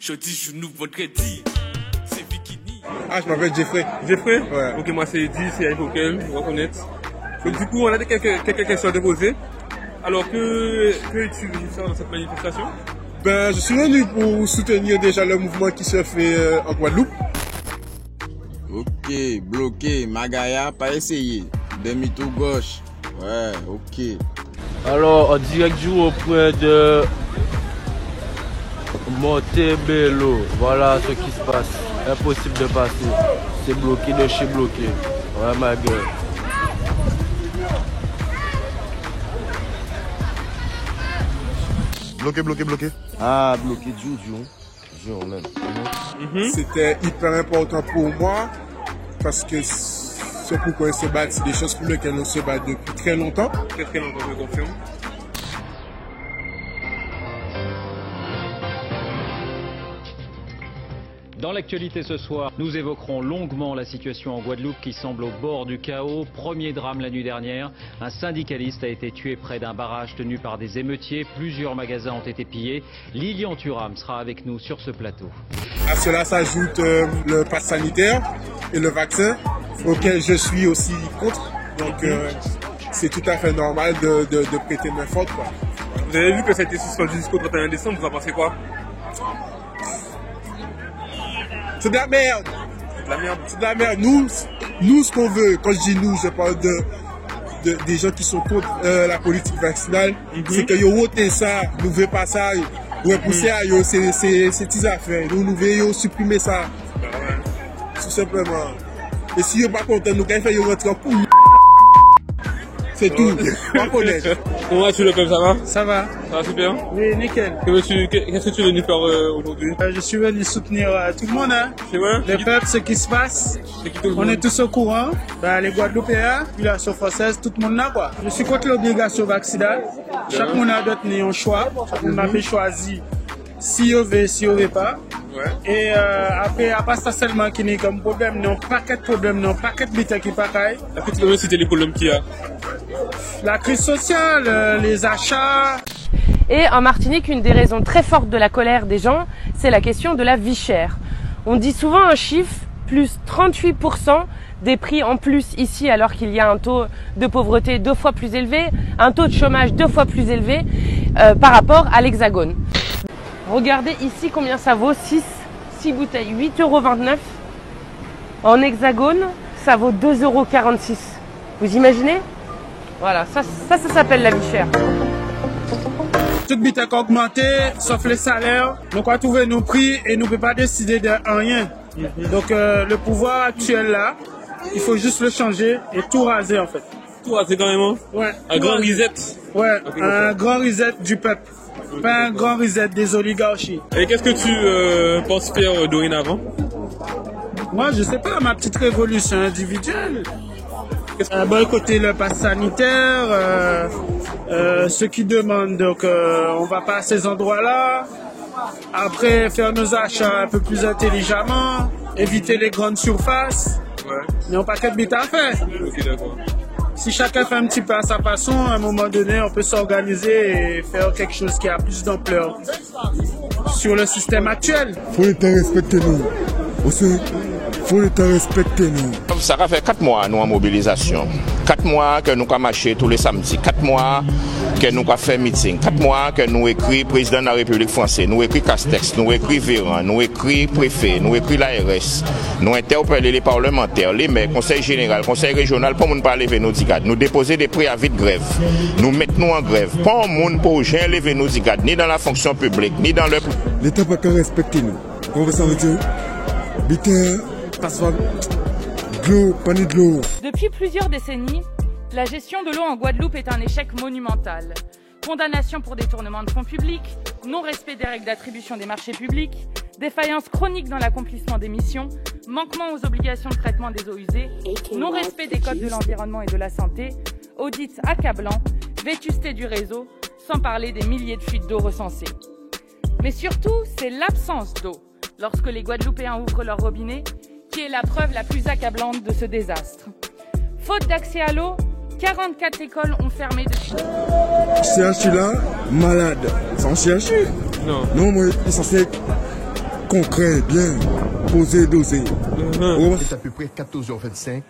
Jeudi, genou, vendredi. C'est Bikini. Ah, je m'appelle Jeffrey. Jeffrey? Ouais. Ok, moi c'est Eddie, c'est Ivoquel, vous reconnaître. Donc du coup, on a quelques questions à te poser. Alors, que es-tu venu faire dans cette manifestation? Ben, je suis venu pour soutenir déjà le mouvement qui se fait en Guadeloupe. Ok, bloqué, Magaya, pas essayé. Demi-tour gauche. Ouais, ok. Alors, en direct du point de Montebello, voilà ce qui se passe. Impossible de passer. C'est bloqué de chez bloqué. Ouais, ma gueule. Bloqué. Ah, bloqué jour même. C'était hyper important pour moi parce que c'est pourquoi on se bat, c'est des choses pour lesquelles on se bat depuis très longtemps. Très longtemps, je confirme. Dans l'actualité ce soir, nous évoquerons longuement la situation en Guadeloupe qui semble au bord du chaos. Premier drame la nuit dernière, un syndicaliste a été tué près d'un barrage tenu par des émeutiers. Plusieurs magasins ont été pillés. Lilian Thuram sera avec nous sur ce plateau. À cela s'ajoute le pass sanitaire et le vaccin auquel je suis aussi contre. Donc c'est tout à fait normal de prêter main forte, quoi. Vous avez vu que ça a été suspendu jusqu'au 31 décembre, vous en pensez quoi? C'est de la merde. C'est de la merde. Nous, ce qu'on veut, quand je dis nous, je parle des gens qui sont contre la politique vaccinale, c'est que yo voté ça, nous veut pas ça, ouais pousser à yo, c'est des affaires. Nous voulons supprimer ça. Tout simplement. Et si yo pas content, nous allons faire yo rentrer en couille. C'est tout. Pas connaître. Comment vas-tu, le peuple, ça va? Ça va? Ça va super? Oui, nickel. Qu'est-ce que tu es venu faire aujourd'hui? Je suis venu soutenir tout le monde, hein. C'est vrai? Le peuple, ce qui se passe. On est tous au courant. Les Guadeloupéens, population française, tout le monde là, quoi. Je suis contre l'obligation vaccinale. Chaque monde a donné un choix. Chaque monde a fait choisir si on veut, si on veut pas. Ouais. Et après, à part ça seulement qui n'est comme problème, non, paquet de problèmes, non, paquet de bêtises qui pareil. Est-ce que tu peux me citer les problèmes qu'il y a? La crise sociale, les achats. Et en Martinique, une des raisons très fortes de la colère des gens, c'est la question de la vie chère. On dit souvent un chiffre, plus 38% des prix en plus ici, alors qu'il y a un taux de pauvreté 2 fois plus élevé, un taux de chômage 2 fois plus élevé par rapport à l'Hexagone. Regardez ici combien ça vaut, 6 bouteilles, 8,29 €. En Hexagone, ça vaut 2,46 €. Vous imaginez? Voilà, ça s'appelle la vie chère. Tout bit a augmenté, sauf les salaires. Donc on va trouver nos prix et nous ne pouvons pas décider de rien. Donc le pouvoir actuel là, il faut juste le changer et tout raser en fait. Tout raser carrément? Ouais. Un grand reset? Ouais, un grand reset du peuple. Pas un grand reset des oligarchies. Et qu'est-ce que tu penses faire dorénavant? Moi je sais pas, ma petite révolution individuelle. Boycotter le pass sanitaire, ceux qui demandent, donc on va pas à ces endroits-là. Après, faire nos achats un peu plus intelligemment, éviter les grandes surfaces. Ouais. Mais on n'a pas qu'à bêta à faire. Ok, d'accord. Si chacun fait un petit peu à sa façon, à un moment donné, on peut s'organiser et faire quelque chose qui a plus d'ampleur sur le système actuel. Faut le temps respecter nous. Faut le temps respecter nous. Ça fait 4 mois nous en mobilisation. 4 mois que nous avons marché tous les samedis. 4 mois que nous avons fait meeting. 4 mois que nous écrit président de la République française. Nous écrit Castex. Nous écrit Véran. Nous écrit préfet. Nous écrit l'ARS. Nous interpellons les parlementaires, les maires, conseil général, conseil régional pour nous pas lever nos digades. Nous déposer des préavis de grève. Nous mettons nous en grève. Pas monde pour jamais lever nos digades, ni dans la fonction publique, ni dans le. L'État n'a pas respecter nous. On va s'en dire. Depuis plusieurs décennies, la gestion de l'eau en Guadeloupe est un échec monumental. Condamnation pour détournement de fonds publics, non-respect des règles d'attribution des marchés publics, défaillance chronique dans l'accomplissement des missions, manquement aux obligations de traitement des eaux usées, non-respect des codes de l'environnement et de la santé, audits accablants, vétusté du réseau, sans parler des milliers de fuites d'eau recensées. Mais surtout, c'est l'absence d'eau lorsque les Guadeloupéens ouvrent leur robinet, qui est la preuve la plus accablante de ce désastre. Faute d'accès à l'eau, 44 écoles ont fermé depuis. CHU là, malade. C'est un CHU? Non. Non, moi, il est censé concret, bien posé, dosé. C'est à peu près 14h25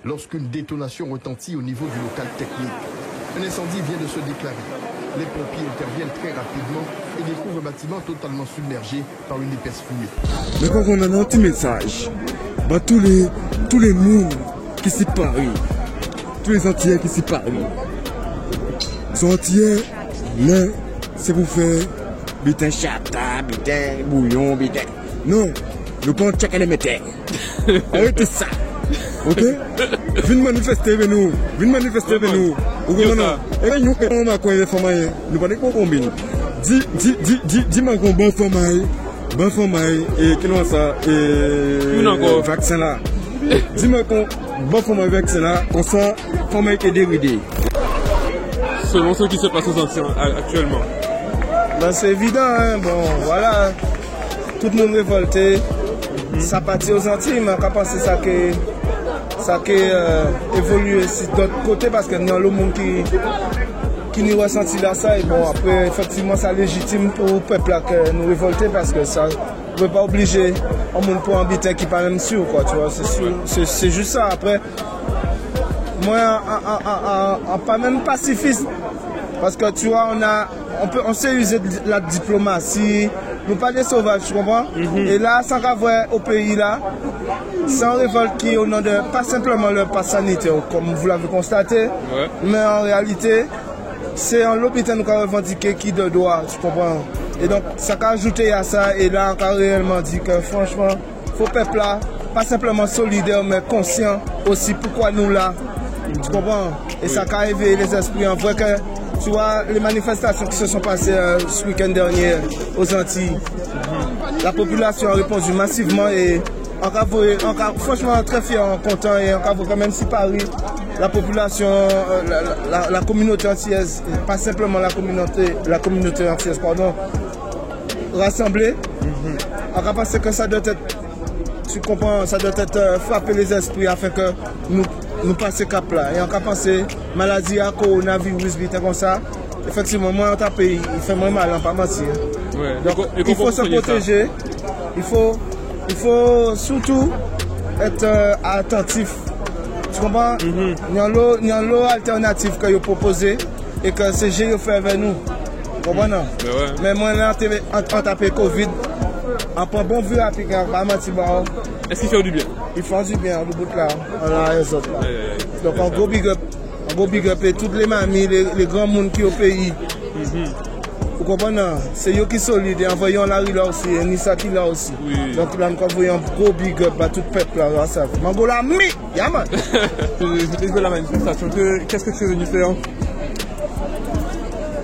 lorsqu'une détonation retentit au niveau du local technique. Un incendie vient de se déclarer. Les pompiers interviennent très rapidement et découvrent le bâtiment totalement submergé par une épaisse fumée. Mais quand on a un petit message, bah, tous les mondes qui s'y parient, tous les Antillais qui s'y parient, les Antillais, là, c'est pour faire bitin chata, bitin bouillon, bitin. Non, nous prenons chacun les metteurs. Arrêtez ça. Ok? Venez manifester avec nous. Venez manifester avec nous. Et nous, on a quoi les femmes, nous pas qu'on combine. Dis-moi qu'on bon femme, et qui nous ça, et vaccin là. Dis-moi qu'on bon femme vaccin là, comme ça, femme est déridée. Selon ce qui se passe aux Antilles actuellement. Ben, c'est évident, hein. Bon, voilà. Tout le monde révolté. Ça partit aux Antilles, mais on peut penser ça qui évolue aussi d'autre côté parce que nous avons le monde qui nous ressentit là ça. Et bon, après, effectivement, ça légitime pour le peuple là que nous révolter parce que ça ne peut pas obliger un monde pour habiter qui n'est pas même sûr, quoi, tu vois. C'est juste ça. Après, moi, pas même pacifiste. Parce que tu vois, on sait user de la diplomatie, nous pas des sauvages, tu comprends? Et là, sans avoir au pays là, c'est un révolte qui est au nom de, pas simplement le pass sanitaire, comme vous l'avez constaté, mais en réalité, c'est un l'hôpital nous a revendiqué qui de droit, tu comprends? Et donc, ça a ajouté à ça, et là, on a réellement dit que franchement, faut peuple là, pas simplement solidaire, mais conscient aussi pourquoi nous là, tu comprends? Et ça a éveillé les esprits en vrai que, tu vois, les manifestations qui se sont passées ce week-end dernier aux Antilles, la population a répondu massivement et franchement très fier, content et encore quand même si Paris, la population, la communauté antillaise, pas simplement la communauté antillaise, pardon, rassemblée, on a pensé que ça doit être, tu comprends, ça doit être frapper les esprits afin que nous passer cap là. Et on a pensé maladie à coronavirus, comme ça. Effectivement, moi, dans pays, il fait moins mal, on pas mentir. Donc, il faut se protéger. Il faut surtout être attentif. Tu comprends? Il y a l'eau alternative que vous proposez et que c'est géré fait vers nous. Tu comprends? Mais moi, là, on tape Covid. On prend bon vue à piquer, pas mentir. Est-ce qu'il fait du bien? Il fait du bien, le bout là. On a les autres là. Donc, un gros big up et toutes les mamies, les grands monde qui au pays. Vous comprenez? C'est eux qui sont solides. Et envoyons Larry là aussi, et Nissa qui là aussi. Donc là, nous envoyons un gros big up à tout le peuple là. Ça. Mangola, mi! Yaman! C'était de la manifestation. Qu'est-ce que tu es venu faire?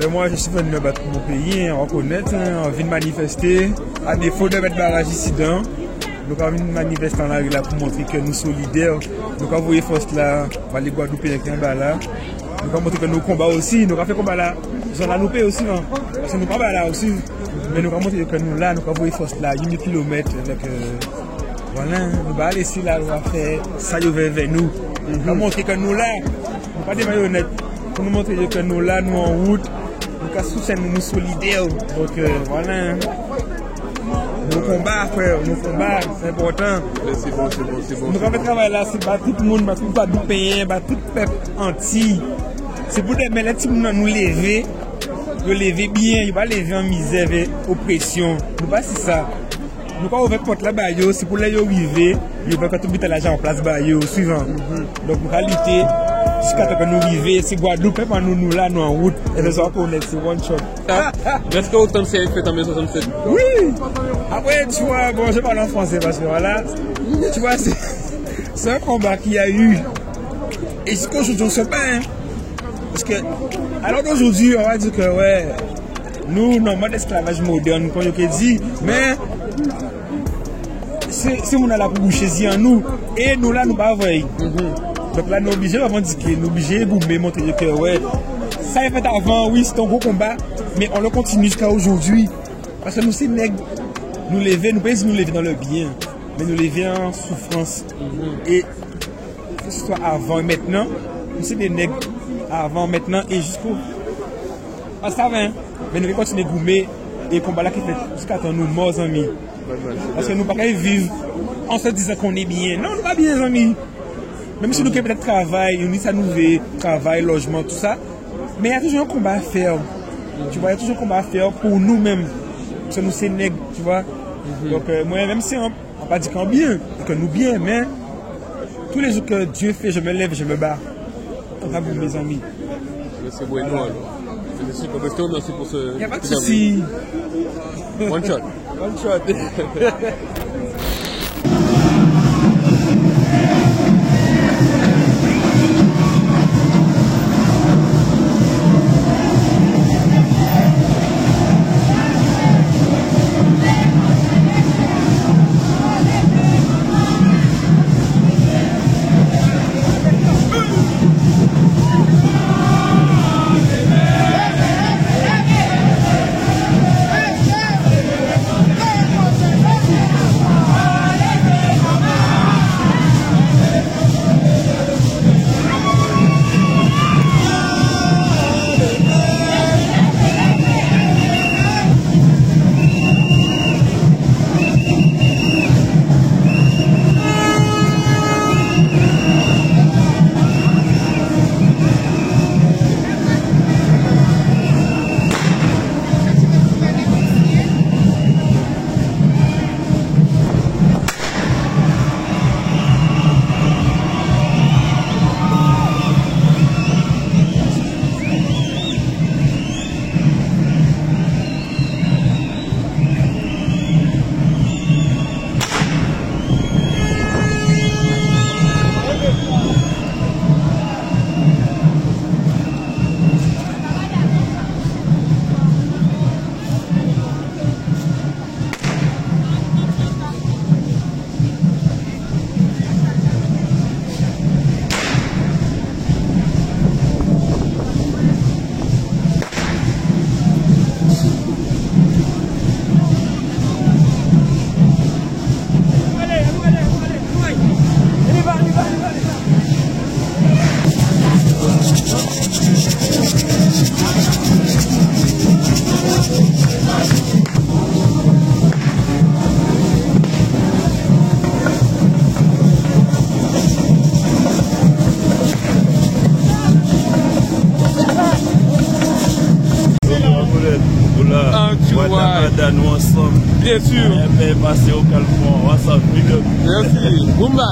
Mais moi, je suis venu me battre pour mon pays, on reconnaît, on vient manifester. À défaut de mettre barrage ici dedans, nous avons manifesté en la rue là pour montrer que nous sommes solidaires. Nous avons envoyé force là, les Guadeloupe avec un bas là. Nous avons montré que nous combattons aussi, nous avons fait combat là. Nous avons loupé aussi, non? Parce que nous combattons là aussi. Mais nous avons montré que nous là, nous avons envoyé force là, 1 km avec. Voilà, nous allons ici là, nous allons faire ça vers nous. Nous avons montré que nous là, nous pas des marionnettes. Pour nous montrer que nous là, nous en route. Nous avons soutenu, nous solidaires. Donc voilà. Nos combats, frère, nos combats, c'est important. C'est bon. Nous avons fait travail là, c'est battre tout le monde, battre tout le pays, battre tout le peuple entier. C'est pour les petits gens nous lever, nous lever bien, ils ne pas lever en misère, oppression. Nous pas c'est ça. Nous pas ouvrir porte là-bas, c'est pour les arriver, ils veulent que tout le l'argent en place suivant. Donc nous allons lutter. Jusqu'à ce que nous arrivions, c'est Guadeloupe, nous là, nous en route, et nous allons connaître, c'est one shot. Est-ce que autant de fait en 1967? Oui! Après, tu vois, bon, je parle en français parce que voilà, tu vois, c'est un combat qu'il y a eu. Et jusqu'aujourd'hui, on ne sait pas, hein. Parce que, alors d'aujourd'hui, on va dire que, ouais, nous, non, mode esclavage moderne, comme je dit, mais, c'est on a la bouche en nous, et nous là, nous pas voir. Donc là, nous sommes obligés de revendiquer, nous sommes obligés de montrer que ouais, ça est fait avant, oui, c'est un gros combat, mais on le continue jusqu'à aujourd'hui. Parce que nous, c'est nègres, nous lever, nous ne pouvons pas nous lever dans le bien, mais nous lever en souffrance. Et que ce soit avant et maintenant, nous sommes des nègres avant, maintenant et jusqu'au. Ah, ça va, hein? Mais nous allons continuer à goumer et combat là qui fait jusqu'à temps nous morts amis. Parce que nous pas vivre en se disant qu'on est bien. Non, nous pas bien amis. Même si nous avons peut-être travail, nous ça nous veut travail, logement, tout ça. Mais il y a toujours un combat à faire. Tu vois, il y a toujours un combat à faire pour nous-mêmes. Parce que nous c'est nègres, tu vois. Donc moi même si on pas dit qu'on bien, que nous bien, mais tous les jours que Dieu fait, je me lève, je me bats. Comme ça pour mes amis. C'est bueno alors. C'est super. Merci pour ce. Il n'y a pas de souci. One shot. One shot. Nous ensemble. Bien sûr. Et puis passer au calme. Merci. Merci. Boumba.